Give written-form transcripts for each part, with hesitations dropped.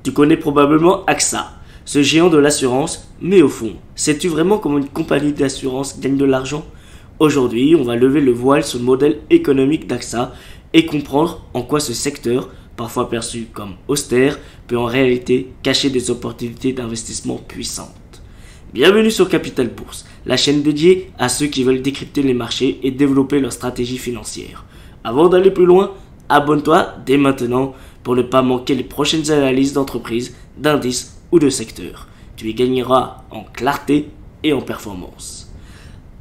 Tu connais probablement AXA, ce géant de l'assurance, mais au fond, sais-tu vraiment comment une compagnie d'assurance gagne de l'argent? Aujourd'hui, on va lever le voile sur le modèle économique d'AXA et comprendre en quoi ce secteur, parfois perçu comme austère, peut en réalité cacher des opportunités d'investissement puissantes. Bienvenue sur Capital Bourse, la chaîne dédiée à ceux qui veulent décrypter les marchés et développer leur stratégie financière. Avant d'aller plus loin, abonne-toi dès maintenant pour ne pas manquer les prochaines analyses d'entreprises, d'indices ou de secteurs. Tu y gagneras en clarté et en performance.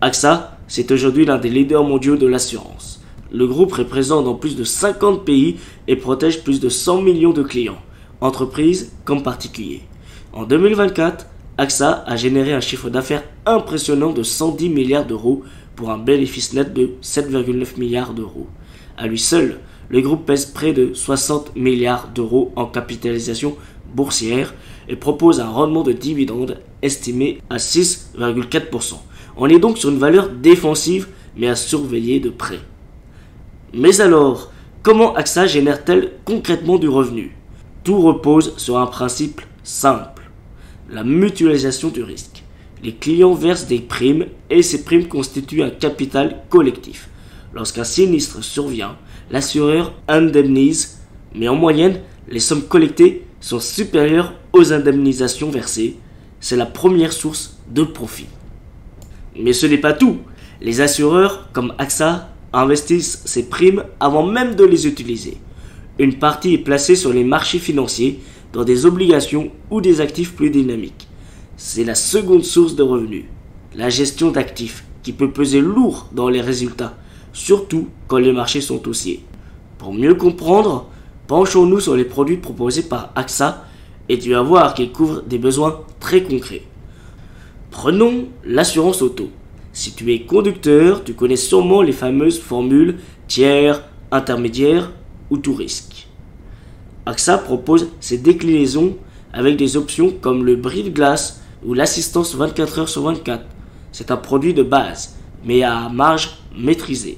AXA, c'est aujourd'hui l'un des leaders mondiaux de l'assurance. Le groupe est présent dans plus de 50 pays et protège plus de 100 millions de clients, entreprises comme particuliers. En 2024, AXA a généré un chiffre d'affaires impressionnant de 110 milliards d'euros pour un bénéfice net de 7,9 milliards d'euros. À lui seul, le groupe pèse près de 60 milliards d'euros en capitalisation boursière et propose un rendement de dividendes estimé à 6,4%. On est donc sur une valeur défensive mais à surveiller de près. Mais alors, comment AXA génère-t-elle concrètement du revenu? Tout repose sur un principe simple, la mutualisation du risque. Les clients versent des primes et ces primes constituent un capital collectif. Lorsqu'un sinistre survient, l'assureur indemnise, mais en moyenne, les sommes collectées sont supérieures aux indemnisations versées. C'est la première source de profit. Mais ce n'est pas tout. Les assureurs, comme AXA, investissent ces primes avant même de les utiliser. Une partie est placée sur les marchés financiers dans des obligations ou des actifs plus dynamiques. C'est la seconde source de revenus, la gestion d'actifs, qui peut peser lourd dans les résultats, surtout quand les marchés sont haussiers. Pour mieux comprendre, penchons-nous sur les produits proposés par AXA et tu vas voir qu'ils couvrent des besoins très concrets. Prenons l'assurance auto. Si tu es conducteur, tu connais sûrement les fameuses formules tiers, intermédiaire ou tout risque. AXA propose ces déclinaisons avec des options comme le bris de glace ou l'assistance 24 heures sur 24. C'est un produit de base, mais à marge maîtrisée.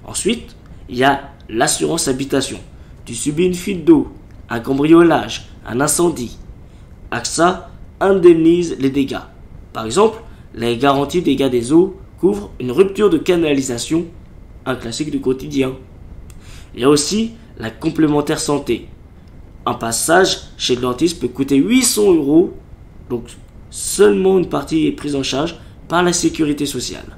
Ensuite, il y a l'assurance habitation. Tu subis une fuite d'eau, un cambriolage, un incendie. AXA indemnise les dégâts. Par exemple, la garantie dégâts des eaux couvre une rupture de canalisation, un classique du quotidien. Il y a aussi la complémentaire santé. Un passage chez le dentiste peut coûter 800 €, donc seulement une partie est prise en charge par la sécurité sociale.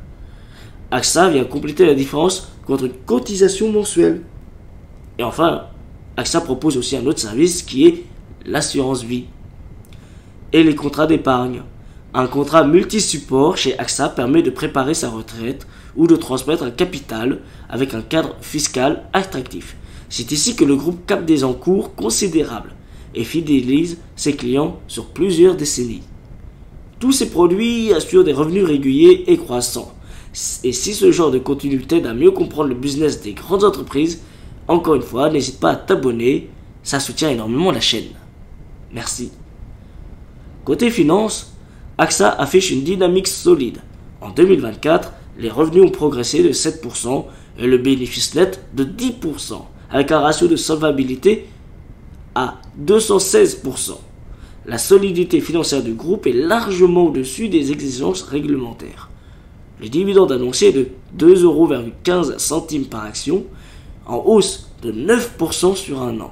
AXA vient compléter la différence contre une cotisation mensuelle. Et enfin, AXA propose aussi un autre service qui est l'assurance vie et les contrats d'épargne. Un contrat multi-support chez AXA permet de préparer sa retraite ou de transmettre un capital avec un cadre fiscal attractif. C'est ici que le groupe capte des encours considérables et fidélise ses clients sur plusieurs décennies. Tous ces produits assurent des revenus réguliers et croissants. Et si ce genre de contenu t'aide à mieux comprendre le business des grandes entreprises, encore une fois, n'hésite pas à t'abonner, ça soutient énormément la chaîne. Merci. Côté finance, AXA affiche une dynamique solide. En 2024, les revenus ont progressé de 7% et le bénéfice net de 10%, avec un ratio de solvabilité à 216%. La solidité financière du groupe est largement au-dessus des exigences réglementaires. Le dividende annoncé est de 2,15 € par action, en hausse de 9% sur un an,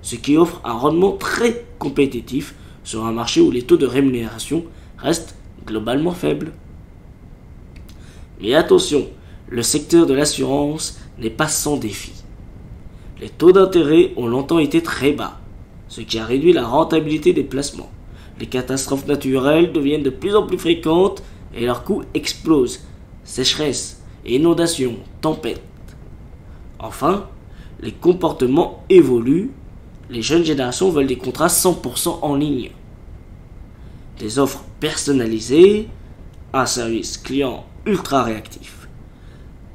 ce qui offre un rendement très compétitif sur un marché où les taux de rémunération restent globalement faibles. Mais attention, le secteur de l'assurance n'est pas sans défi. Les taux d'intérêt ont longtemps été très bas, ce qui a réduit la rentabilité des placements. Les catastrophes naturelles deviennent de plus en plus fréquentes et leurs coûts explosent. Sécheresse, inondations, tempêtes. Enfin, les comportements évoluent. Les jeunes générations veulent des contrats 100% en ligne. Des offres personnalisées, un service client ultra réactif.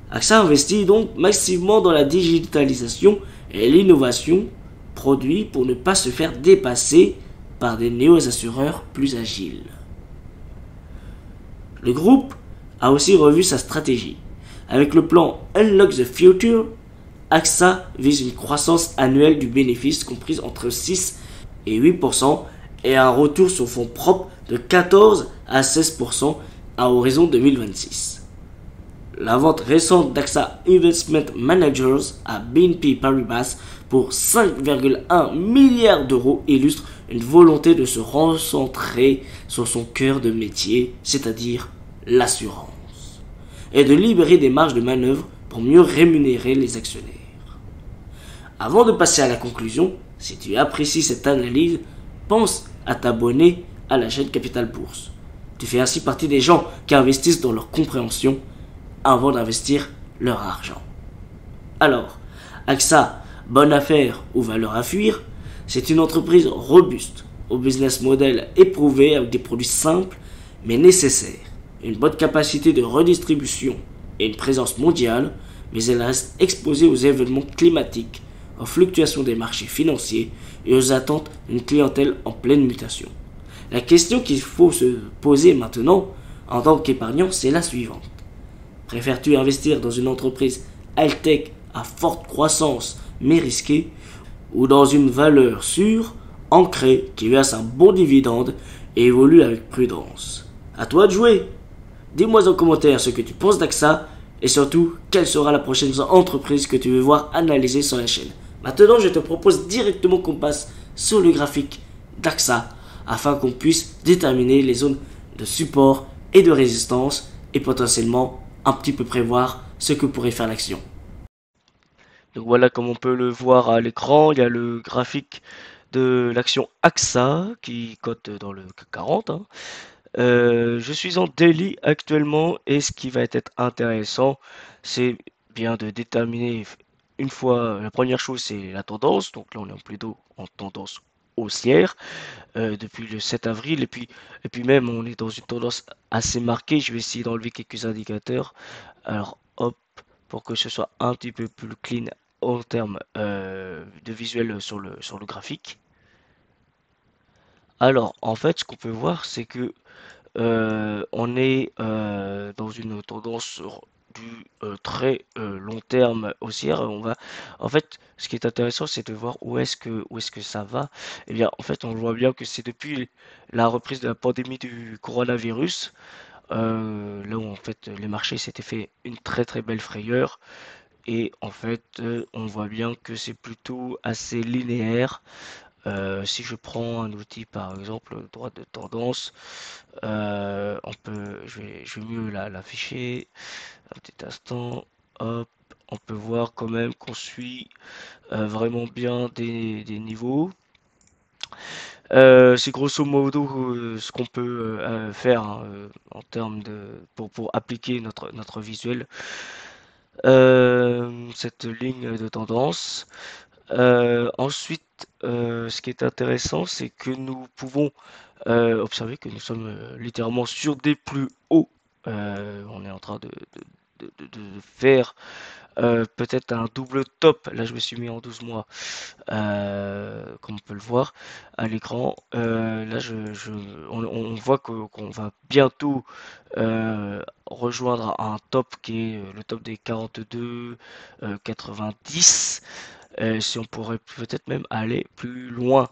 AXA investit donc massivement dans la digitalisation et l'innovation produit pour ne pas se faire dépasser par des néo-assureurs plus agiles. Le groupe a aussi revu sa stratégie. Avec le plan Unlock the Future, AXA vise une croissance annuelle du bénéfice comprise entre 6 et 8% et un retour sur fonds propres de 14 à 16% à horizon 2026. La vente récente d'AXA Investment Managers à BNP Paribas pour 5,1 milliards d'euros illustre une volonté de se recentrer sur son cœur de métier, c'est-à-dire l'assurance, et de libérer des marges de manœuvre pour mieux rémunérer les actionnaires. Avant de passer à la conclusion, si tu apprécies cette analyse, pense à t'abonner à la chaîne Capital Bourse. Tu fais ainsi partie des gens qui investissent dans leur compréhension avant d'investir leur argent. Alors, AXA, bonne affaire ou valeur à fuir, c'est une entreprise robuste, au business model éprouvé avec des produits simples mais nécessaires, une bonne capacité de redistribution et une présence mondiale, mais elle reste exposée aux événements climatiques, aux fluctuations des marchés financiers et aux attentes d'une clientèle en pleine mutation. La question qu'il faut se poser maintenant, en tant qu'épargnant, c'est la suivante. Préfères-tu investir dans une entreprise high-tech à forte croissance mais risquée, ou dans une valeur sûre, ancrée, qui verse un bon dividende et évolue avec prudence? À toi de jouer. Dis-moi en commentaire ce que tu penses d'AXA et surtout quelle sera la prochaine entreprise que tu veux voir analyser sur la chaîne. Maintenant, je te propose directement qu'on passe sur le graphique d'AXA afin qu'on puisse déterminer les zones de support et de résistance et potentiellement un petit peu prévoir ce que pourrait faire l'action. Donc voilà, comme on peut le voir à l'écran, il y a le graphique de l'action AXA qui cote dans le CAC 40. Je suis en daily actuellement et ce qui va être intéressant, c'est bien de déterminer une fois, la première chose c'est la tendance, donc là on est plutôt en tendance haussière depuis le 7 avril et puis même on est dans une tendance assez marquée. Je vais essayer d'enlever quelques indicateurs. Alors hop, pour que ce soit un petit peu plus clean en termes de visuel sur le graphique. Alors en fait ce qu'on peut voir c'est que on est dans une tendance sur du très long terme haussière. En fait, ce qui est intéressant, c'est de voir où est-ce que ça va. Eh bien, en fait, on voit bien que c'est depuis la reprise de la pandémie du coronavirus, là où en fait les marchés s'étaient fait une très très belle frayeur. Et en fait, on voit bien que c'est plutôt assez linéaire. Si je prends un outil par exemple droite de tendance, je vais mieux l'afficher un petit instant. Hop, on peut voir quand même qu'on suit vraiment bien des niveaux. C'est grosso modo ce qu'on peut faire hein, en termes pour appliquer notre visuel. Cette ligne de tendance. Ensuite, ce qui est intéressant, c'est que nous pouvons observer que nous sommes littéralement sur des plus hauts. On est en train de faire peut-être un double top. Là, je me suis mis en 12 mois, comme on peut le voir à l'écran. Là, on voit qu'on va bientôt rejoindre un top qui est le top des 42, 90. Si on pourrait peut-être même aller plus loin.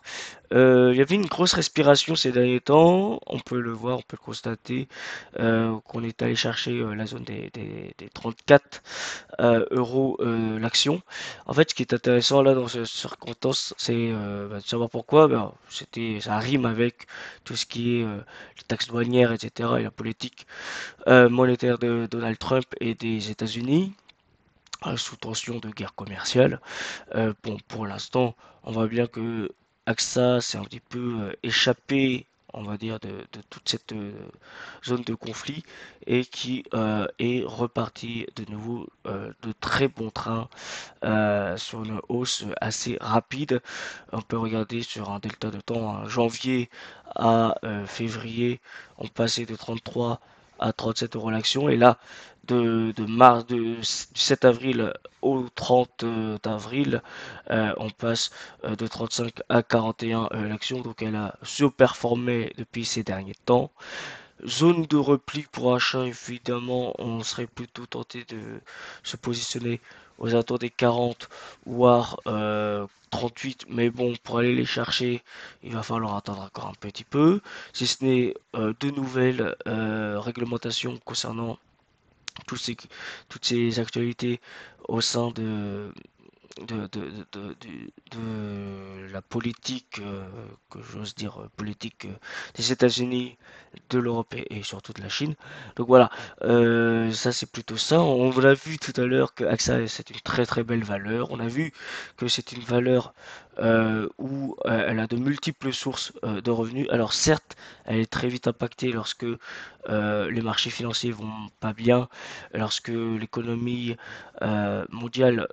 Il y avait une grosse respiration ces derniers temps, on peut le voir, on peut le constater, qu'on est allé chercher la zone des 34 euros l'action. En fait, ce qui est intéressant là dans ce circonstance, c'est de savoir pourquoi. Ben, ça rime avec tout ce qui est les taxes douanières, etc. et la politique monétaire de Donald Trump et des États-Unis sous tension de guerre commerciale. Bon, pour l'instant, on voit bien que AXA s'est un petit peu échappé, on va dire, de toute cette zone de conflit et qui est reparti de nouveau de très bon train sur une hausse assez rapide. On peut regarder sur un delta de temps, hein, janvier à février, on passait de 33 à 37 euros l'action et là de mars du 7 avril au 30 d'avril on passe de 35 à 41 l'action, donc elle a surperformé depuis ces derniers temps. Zone de repli pour achat, évidemment, on serait plutôt tenté de se positionner aux alentours des 40 voire 38, mais bon, pour aller les chercher, il va falloir attendre encore un petit peu, si ce n'est de nouvelles réglementations concernant tous ces, toutes ces actualités au sein de la politique, que j'ose dire politique des États-Unis, de l'Europe et surtout de la Chine. Donc voilà, ça c'est plutôt ça. On l'a vu tout à l'heure que AXA c'est une très très belle valeur. On a vu que c'est une valeur où elle a de multiples sources de revenus. Alors certes, elle est très vite impactée lorsque les marchés financiers vont pas bien, lorsque l'économie mondiale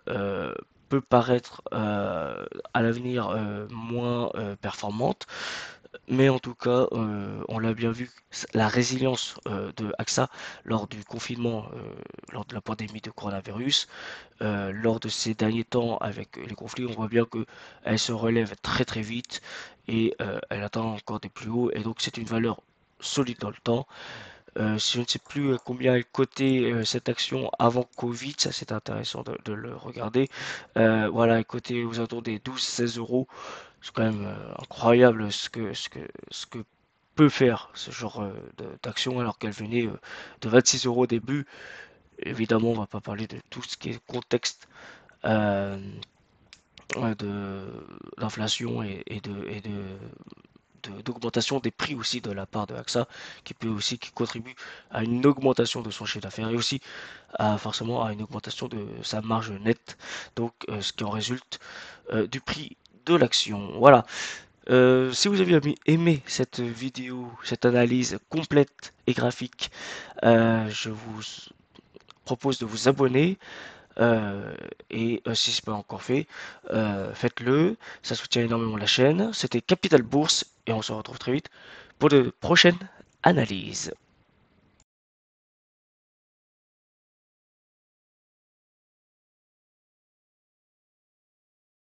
peut paraître à l'avenir moins performante, mais en tout cas, on l'a bien vu, la résilience de AXA lors du confinement, lors de la pandémie de coronavirus, lors de ces derniers temps avec les conflits, on voit bien que elle se relève très très vite et elle atteint encore des plus hauts, et donc c'est une valeur solide dans le temps. Je ne sais plus combien elle cotait cette action avant Covid, ça c'est intéressant de le regarder. Voilà, elle cotait aux alentours des 12-16 euros. C'est quand même incroyable ce que peut faire ce genre d'action alors qu'elle venait de 26 euros au début. Évidemment, on va pas parler de tout ce qui est contexte euh, de l'inflation d'augmentation des prix aussi de la part de AXA, qui contribue à une augmentation de son chiffre d'affaires et aussi forcément à une augmentation de sa marge nette, donc ce qui en résulte du prix de l'action. Voilà. Si vous avez aimé cette vidéo, cette analyse complète et graphique, je vous propose de vous abonner. Si ce n'est pas encore fait, faites-le. Ça soutient énormément la chaîne. C'était Capital Bourse et on se retrouve très vite pour de prochaines analyses.